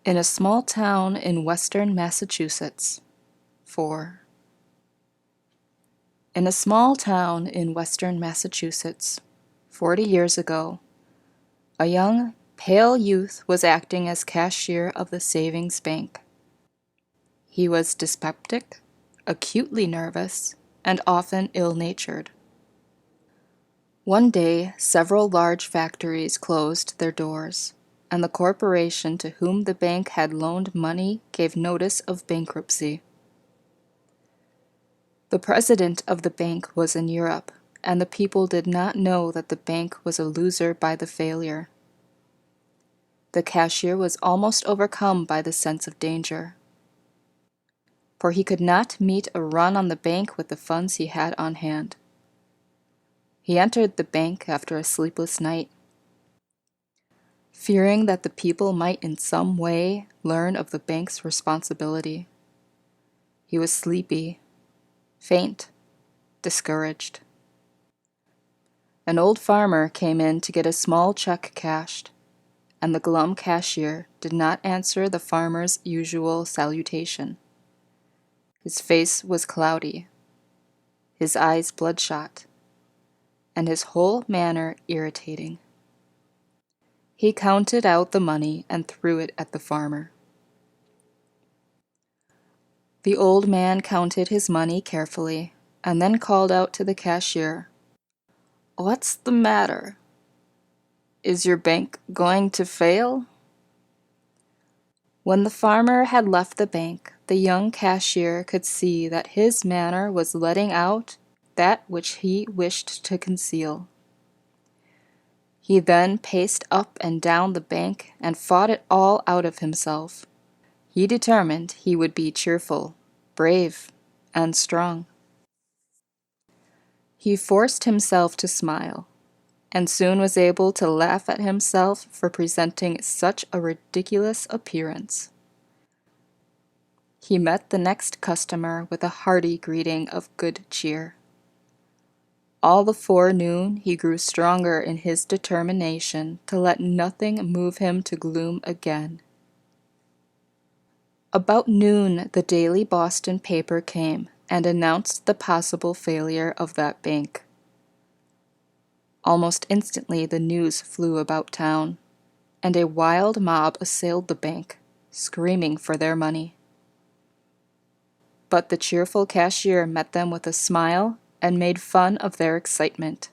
In a small town in western Massachusetts. 4. In a small town in western Massachusetts, 40 years ago, a young, pale youth was acting as cashier of the savings bank. He was dyspeptic, acutely nervous, and often ill-natured. One day, several large factories closed their doors, and the corporation to whom the bank had loaned money gave notice of bankruptcy. The president of the bank was in Europe, and the people did not know that the bank was a loser by the failure. The cashier was almost overcome by the sense of danger, for he could not meet a run on the bank with the funds he had on hand. He entered the bank after a sleepless night, fearing that the people might in some way learn of the bank's responsibility. He was sleepy, faint, discouraged. An old farmer came in to get a small check cashed, and the glum cashier did not answer the farmer's usual salutation. His face was cloudy, his eyes bloodshot, and his whole manner irritating. He counted out the money and threw it at the farmer. The old man counted his money carefully and then called out to the cashier, "What's the matter? Is your bank going to fail?" When the farmer had left the bank, the young cashier could see that his manner was letting out that which he wished to conceal. He then paced up and down the bank and fought it all out of himself. He determined he would be cheerful, brave, and strong. He forced himself to smile, and soon was able to laugh at himself for presenting such a ridiculous appearance. He met the next customer with a hearty greeting of good cheer. All the forenoon he grew stronger in his determination to let nothing move him to gloom again. About noon the daily Boston paper came and announced the possible failure of that bank. Almost instantly the news flew about town, and a wild mob assailed the bank, screaming for their money. But the cheerful cashier met them with a smile and made fun of their excitement.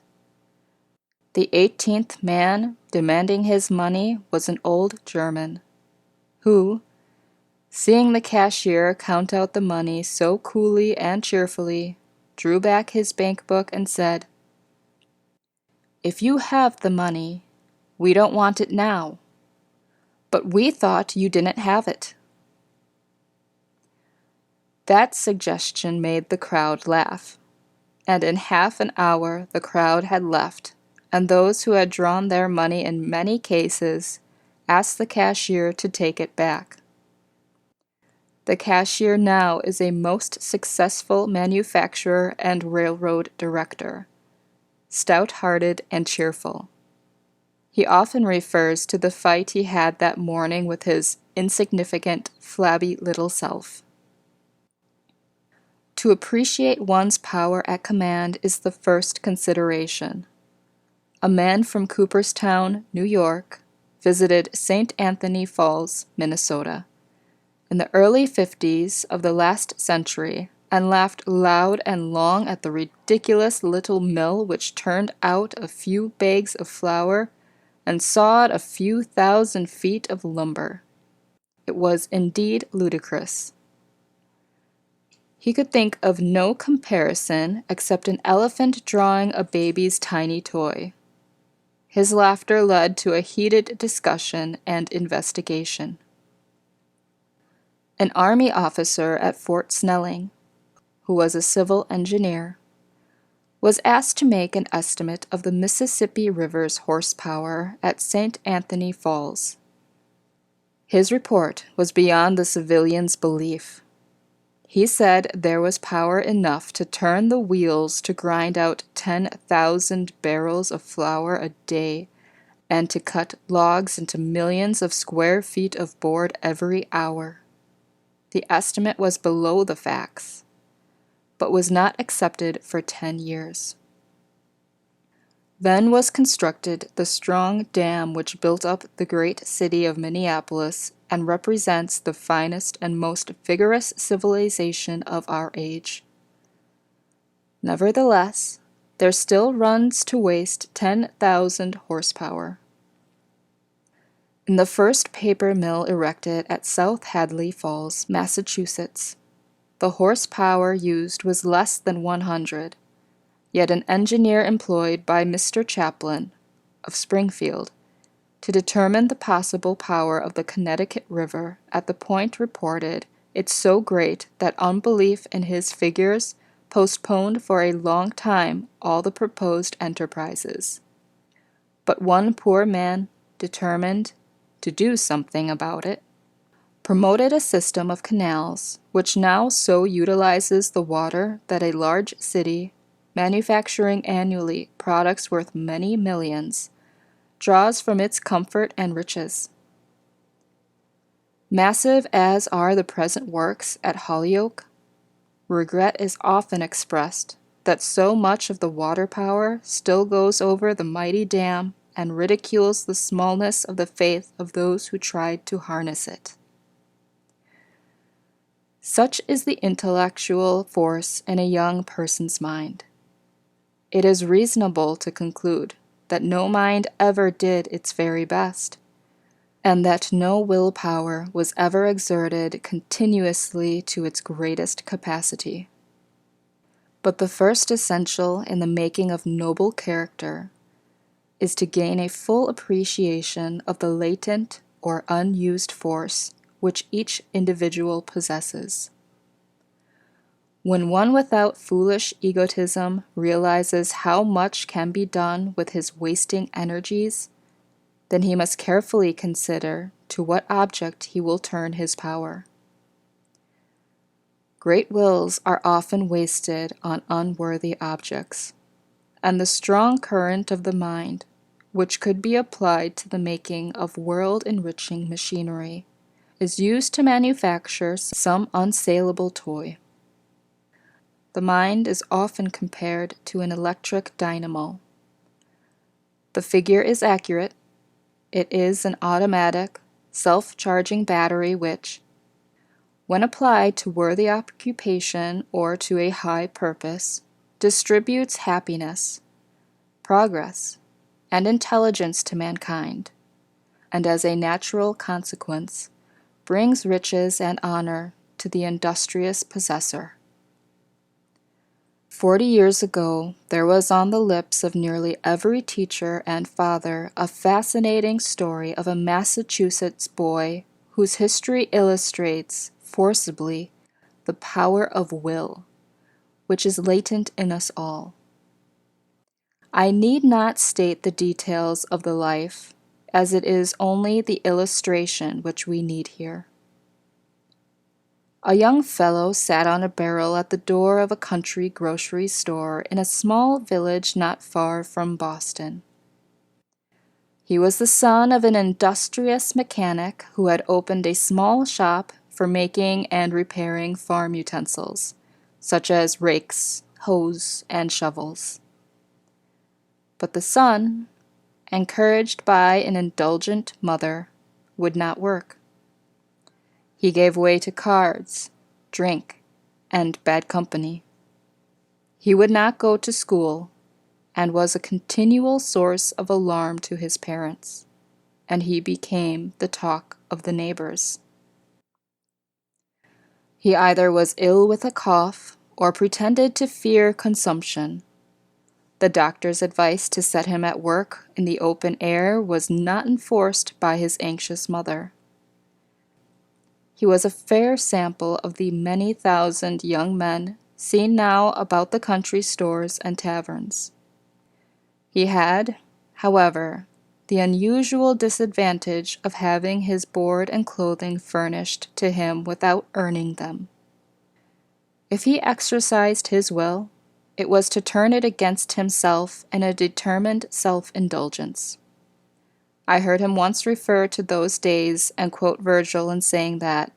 The 18th man demanding his money was an old German, who, seeing the cashier count out the money so coolly and cheerfully, drew back his bank book and said, "If you have the money, we don't want it now, but we thought you didn't have it." That suggestion made the crowd laugh, and in half an hour the crowd had left, and those who had drawn their money in many cases asked the cashier to take it back. The cashier now is a most successful manufacturer and railroad director, stout-hearted and cheerful. He often refers to the fight he had that morning with his insignificant, flabby little self. To appreciate one's power at command is the first consideration. A man from Cooperstown, New York, visited St. Anthony Falls, Minnesota, in the early 50s of the last century and laughed loud and long at the ridiculous little mill which turned out a few bags of flour and sawed a few thousand feet of lumber. It was indeed ludicrous. He could think of no comparison except an elephant drawing a baby's tiny toy. His laughter led to a heated discussion and investigation. An Army officer at Fort Snelling, who was a civil engineer, was asked to make an estimate of the Mississippi River's horsepower at St. Anthony Falls. His report was beyond the civilian's belief. He said there was power enough to turn the wheels to grind out 10,000 barrels of flour a day and to cut logs into millions of square feet of board every hour. The estimate was below the facts, but was not accepted for 10 years. Then was constructed the strong dam which built up the great city of Minneapolis and represents the finest and most vigorous civilization of our age. Nevertheless, there still runs to waste 10,000 horsepower. In the first paper mill erected at South Hadley Falls, Massachusetts, the horsepower used was less than 100. Yet an engineer employed by Mr. Chaplin, of Springfield, to determine the possible power of the Connecticut River at the point reported it so great that unbelief in his figures postponed for a long time all the proposed enterprises. But one poor man, determined to do something about it, promoted a system of canals which now so utilizes the water that a large city, manufacturing annually products worth many millions, draws from its comfort and riches. Massive as are the present works at Holyoke, regret is often expressed that so much of the water power still goes over the mighty dam and ridicules the smallness of the faith of those who tried to harness it. Such is the intellectual force in a young person's mind. It is reasonable to conclude that no mind ever did its very best, and that no willpower was ever exerted continuously to its greatest capacity. But the first essential in the making of noble character is to gain a full appreciation of the latent or unused force which each individual possesses. When one without foolish egotism realizes how much can be done with his wasting energies, then he must carefully consider to what object he will turn his power. Great wills are often wasted on unworthy objects, and the strong current of the mind, which could be applied to the making of world-enriching machinery, is used to manufacture some unsaleable toy. The mind is often compared to an electric dynamo. The figure is accurate. It is an automatic, self-charging battery which, when applied to worthy occupation or to a high purpose, distributes happiness, progress, and intelligence to mankind, and as a natural consequence, brings riches and honor to the industrious possessor. 40 years ago, there was on the lips of nearly every teacher and father a fascinating story of a Massachusetts boy whose history illustrates forcibly the power of will, which is latent in us all. I need not state the details of the life, as it is only the illustration which we need here. A young fellow sat on a barrel at the door of a country grocery store in a small village not far from Boston. He was the son of an industrious mechanic who had opened a small shop for making and repairing farm utensils, such as rakes, hoes, and shovels. But the son, encouraged by an indulgent mother, would not work. He gave way to cards, drink, and bad company. He would not go to school, and was a continual source of alarm to his parents, and he became the talk of the neighbors. He either was ill with a cough or pretended to fear consumption. The doctor's advice to set him at work in the open air was not enforced by his anxious mother. He was a fair sample of the many thousand young men seen now about the country stores and taverns. He had, however, the unusual disadvantage of having his board and clothing furnished to him without earning them. If he exercised his will, it was to turn it against himself in a determined self-indulgence. I heard him once refer to those days and quote Virgil in saying that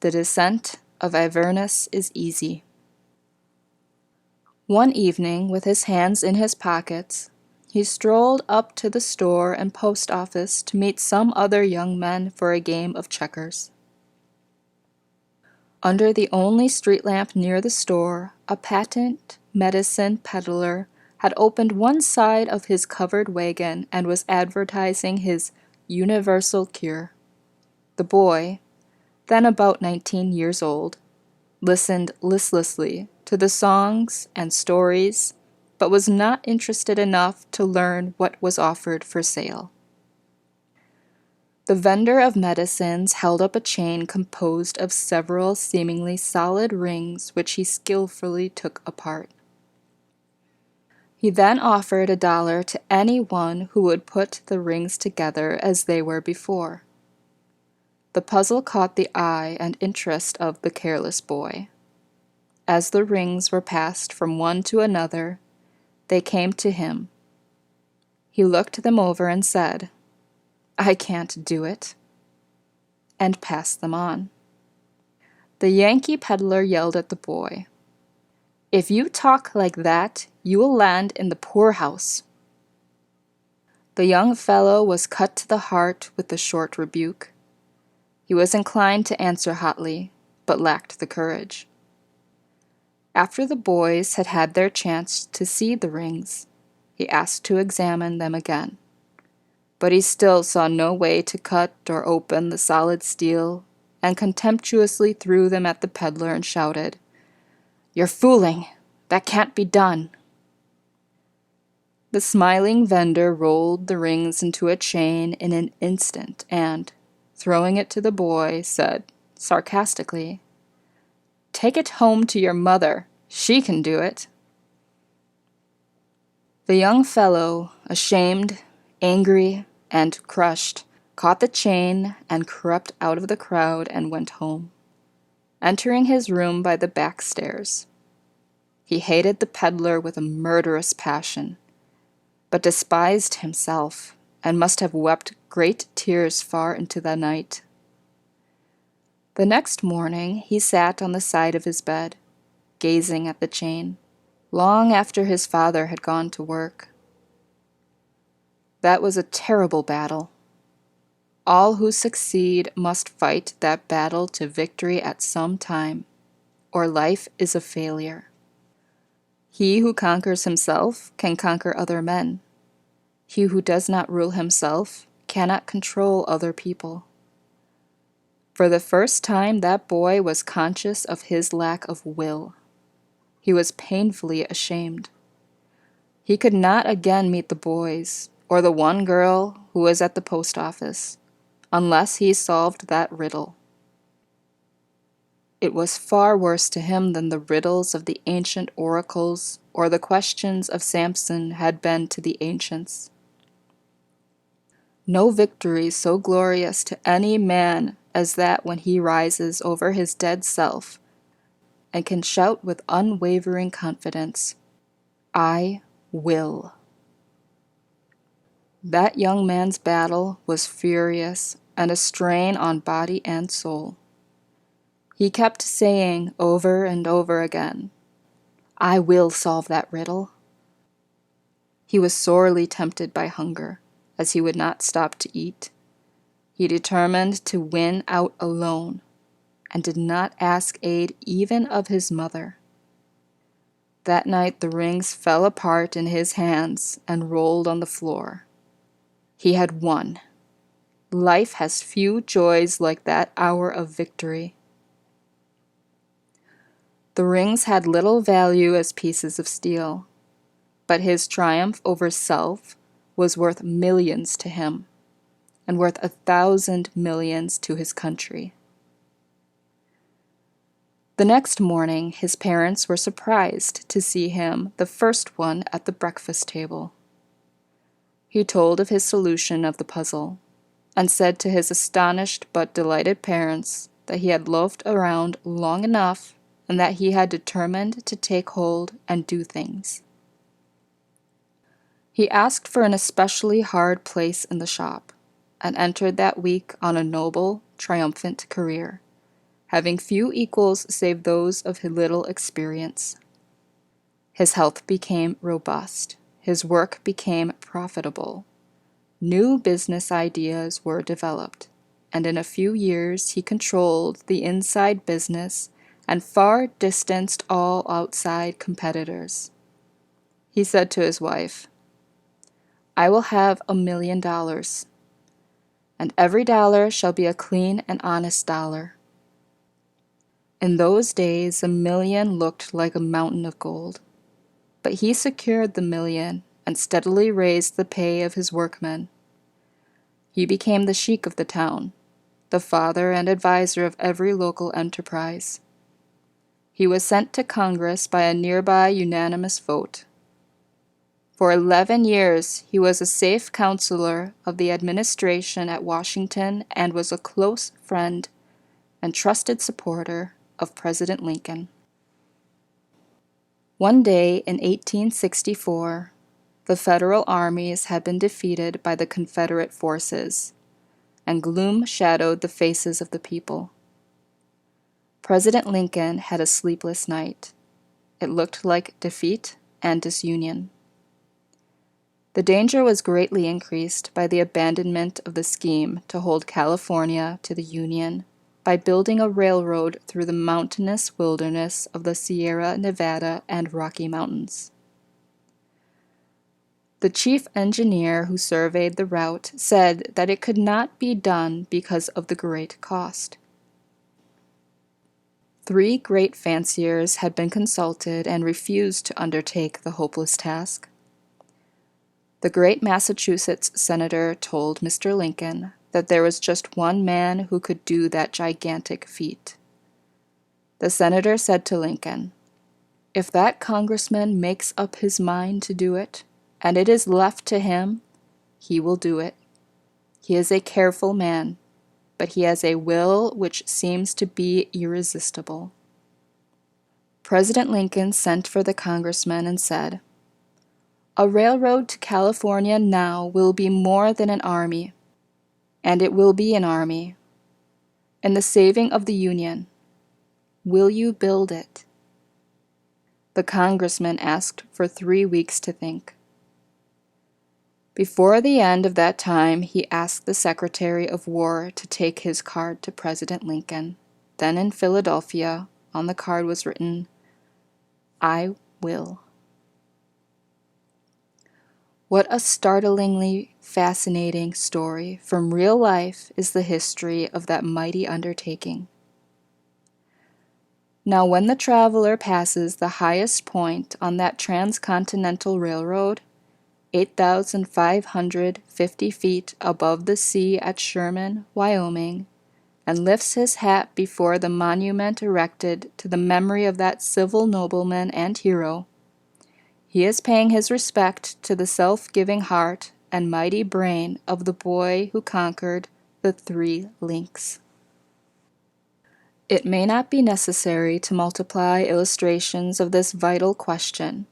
the descent of Avernus is easy. One evening, with his hands in his pockets, he strolled up to the store and post office to meet some other young men for a game of checkers. Under the only street lamp near the store, a patent medicine peddler had opened one side of his covered wagon and was advertising his universal cure. The boy, then about 19 years old, listened listlessly to the songs and stories, but was not interested enough to learn what was offered for sale. The vendor of medicines held up a chain composed of several seemingly solid rings which he skillfully took apart. He then offered $1 to any one who would put the rings together as they were before. The puzzle caught the eye and interest of the careless boy. As the rings were passed from one to another, they came to him. He looked them over and said, "I can't do it," and passed them on. The Yankee peddler yelled at the boy, "If you talk like that, you will land in the poorhouse." The young fellow was cut to the heart with the short rebuke. He was inclined to answer hotly, but lacked the courage. After the boys had had their chance to see the rings, he asked to examine them again. But he still saw no way to cut or open the solid steel, and contemptuously threw them at the peddler and shouted, "You're fooling! That can't be done!" The smiling vendor rolled the rings into a chain in an instant and, throwing it to the boy, said sarcastically, "Take it home to your mother. She can do it." The young fellow, ashamed, angry, and crushed, caught the chain and crept out of the crowd and went home, entering his room by the back stairs. He hated the peddler with a murderous passion, but despised himself and must have wept great tears far into the night. The next morning he sat on the side of his bed, gazing at the chain, long after his father had gone to work. That was a terrible battle. All who succeed must fight that battle to victory at some time, or life is a failure. He who conquers himself can conquer other men. He who does not rule himself cannot control other people. For the first time, that boy was conscious of his lack of will. He was painfully ashamed. He could not again meet the boys, or the one girl who was at the post office, unless he solved that riddle. It was far worse to him than the riddles of the ancient oracles or the questions of Samson had been to the ancients. No victory so glorious to any man as that when he rises over his dead self and can shout with unwavering confidence, "I will." That young man's battle was furious and a strain on body and soul. He kept saying over and over again, "I will solve that riddle." He was sorely tempted by hunger, as he would not stop to eat. He determined to win out alone, and did not ask aid even of his mother. That night the rings fell apart in his hands and rolled on the floor. He had won. Life has few joys like that hour of victory. The rings had little value as pieces of steel, but his triumph over self was worth millions to him, and worth 1,000 millions to his country. The next morning, his parents were surprised to see him the first one at the breakfast table. He told of his solution of the puzzle, and said to his astonished but delighted parents that he had loafed around long enough and that he had determined to take hold and do things. He asked for an especially hard place in the shop, and entered that week on a noble, triumphant career, having few equals save those of his little experience. His health became robust. His work became profitable. New business ideas were developed, and in a few years he controlled the inside business and far distanced all outside competitors. He said to his wife, "I will have $1 million, and every dollar shall be a clean and honest dollar." In those days, $1 million looked like a mountain of gold, but he secured the $1 million and steadily raised the pay of his workmen. He became the sheik of the town, the father and advisor of every local enterprise. He was sent to Congress by a nearby unanimous vote. For 11 years, he was a safe counselor of the administration at Washington and was a close friend and trusted supporter of President Lincoln. One day in 1864, the Federal armies had been defeated by the Confederate forces, and gloom shadowed the faces of the people. President Lincoln had a sleepless night. It looked like defeat and disunion. The danger was greatly increased by the abandonment of the scheme to hold California to the Union by building a railroad through the mountainous wilderness of the Sierra Nevada and Rocky Mountains. The chief engineer who surveyed the route said that it could not be done because of the great cost. 3 great fanciers had been consulted and refused to undertake the hopeless task. The great Massachusetts senator told Mr. Lincoln that there was just one man who could do that gigantic feat. The senator said to Lincoln, "If that congressman makes up his mind to do it, and it is left to him, he will do it. He is a careful man, but he has a will which seems to be irresistible." President Lincoln sent for the congressman and said, "A railroad to California now will be more than an army, and it will be an army, in the saving of the Union. Will you build it?" The congressman asked for 3 weeks to think. Before the end of that time, he asked the Secretary of War to take his card to President Lincoln. Then in Philadelphia, on the card was written, "I will." What a startlingly fascinating story from real life is the history of that mighty undertaking. Now, when the traveler passes the highest point on that transcontinental railroad, 8,550 feet above the sea at Sherman, Wyoming, and lifts his hat before the monument erected to the memory of that civil nobleman and hero, he is paying his respect to the self-giving heart and mighty brain of the boy who conquered the 3 links. It may not be necessary to multiply illustrations of this vital question,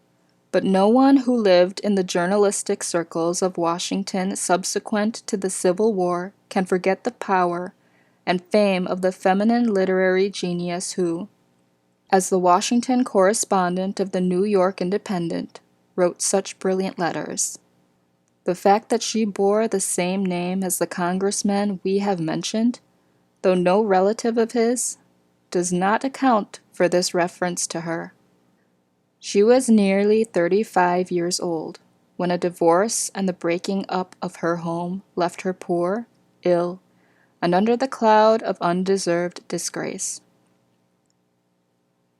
but no one who lived in the journalistic circles of Washington subsequent to the Civil War can forget the power and fame of the feminine literary genius who, as the Washington correspondent of the New York Independent, wrote such brilliant letters. The fact that she bore the same name as the congressman we have mentioned, though no relative of his, does not account for this reference to her. She was nearly 35 years old when a divorce and the breaking up of her home left her poor, ill, and under the cloud of undeserved disgrace.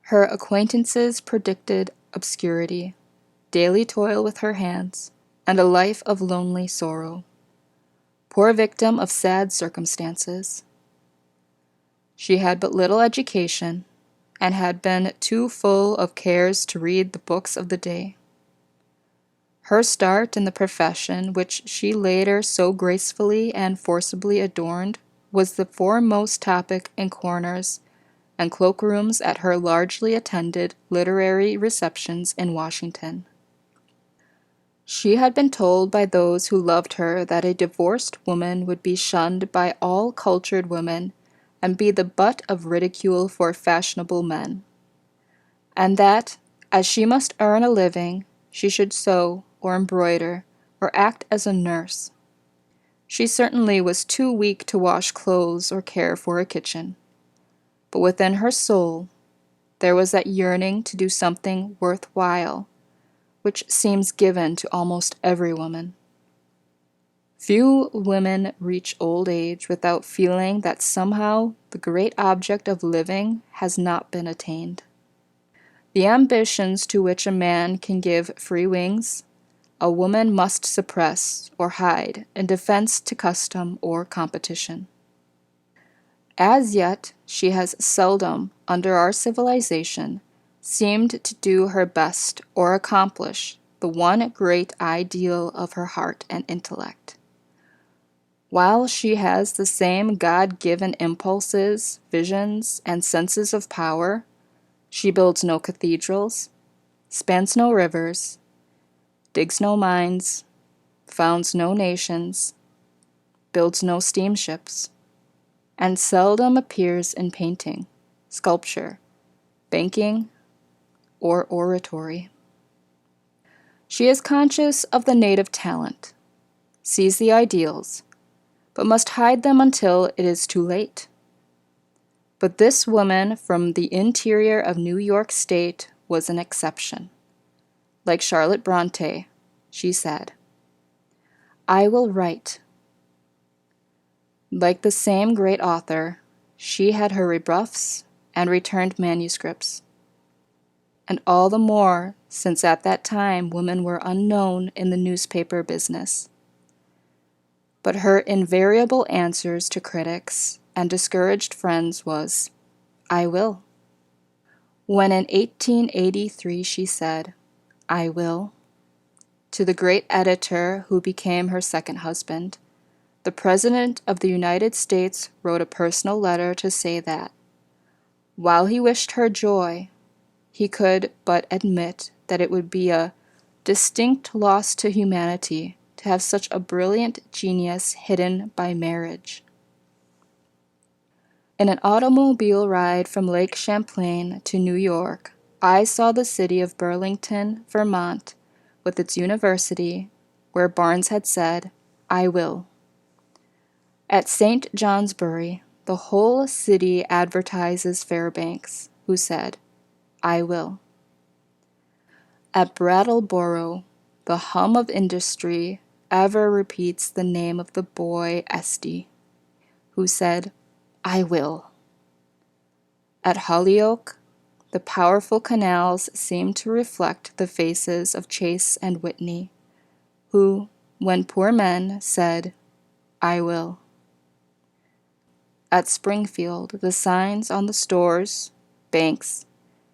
Her acquaintances predicted obscurity, daily toil with her hands, and a life of lonely sorrow. Poor victim of sad circumstances. She had but little education, and had been too full of cares to read the books of the day. Her start in the profession which she later so gracefully and forcibly adorned was the foremost topic in corners and cloakrooms at her largely attended literary receptions in Washington. She had been told by those who loved her that a divorced woman would be shunned by all cultured women and be the butt of ridicule for fashionable men, and that, as she must earn a living, she should sew or embroider or act as a nurse. She certainly was too weak to wash clothes or care for a kitchen. But within her soul, there was that yearning to do something worthwhile, which seems given to almost every woman. Few women reach old age without feeling that somehow the great object of living has not been attained. The ambitions to which a man can give free wings, a woman must suppress or hide in defense to custom or competition. As yet, she has seldom, under our civilization, seemed to do her best or accomplish the one great ideal of her heart and intellect. While she has the same God-given impulses, visions, and senses of power, she builds no cathedrals, spans no rivers, digs no mines, founds no nations, builds no steamships, and seldom appears in painting, sculpture, banking, or oratory. She is conscious of the native talent, sees the ideals, but must hide them until it is too late. But this woman from the interior of New York State was an exception. Like Charlotte Bronte, she said, "I will write." Like the same great author, she had her rebuffs and returned manuscripts. And all the more since at that time women were unknown in the newspaper business. But her invariable answers to critics and discouraged friends was, "I will." When in 1883 she said, "I will," to the great editor who became her second husband, the President of the United States wrote a personal letter to say that, while he wished her joy, he could but admit that it would be a distinct loss to humanity to have such a brilliant genius hidden by marriage. In an automobile ride from Lake Champlain to New York, I saw the city of Burlington, Vermont, with its university, where Barnes had said, "I will." At St. Johnsbury, the whole city advertises Fairbanks, who said, "I will." At Brattleboro, the hum of industry ever repeats the name of the boy Esty, who said, "I will." At Holyoke, the powerful canals seem to reflect the faces of Chase and Whitney, who, when poor men, said, "I will." At Springfield, the signs on the stores, banks,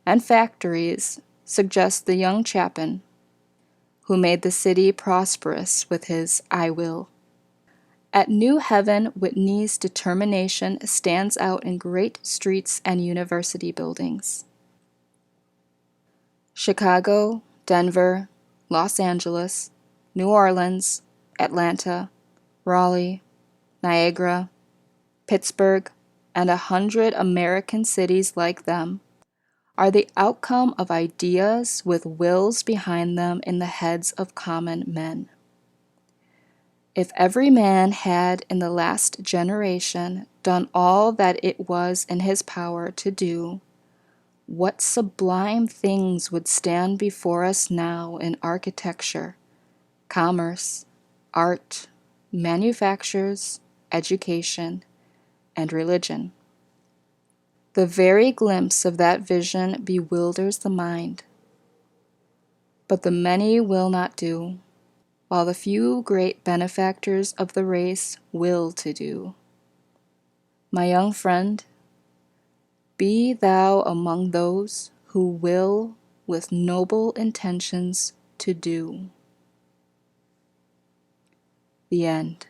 and factories suggest the young Chapin, who made the city prosperous with his "I will." At New Haven, Whitney's determination stands out in great streets and university buildings. Chicago, Denver, Los Angeles, New Orleans, Atlanta, Raleigh, Niagara, Pittsburgh, and 100 American cities like them are the outcome of ideas with wills behind them in the heads of common men. If every man had in the last generation done all that it was in his power to do, what sublime things would stand before us now in architecture, commerce, art, manufactures, education, and religion. The very glimpse of that vision bewilders the mind. But the many will not do, while the few great benefactors of the race will to do. My young friend, be thou among those who will with noble intentions to do. The end.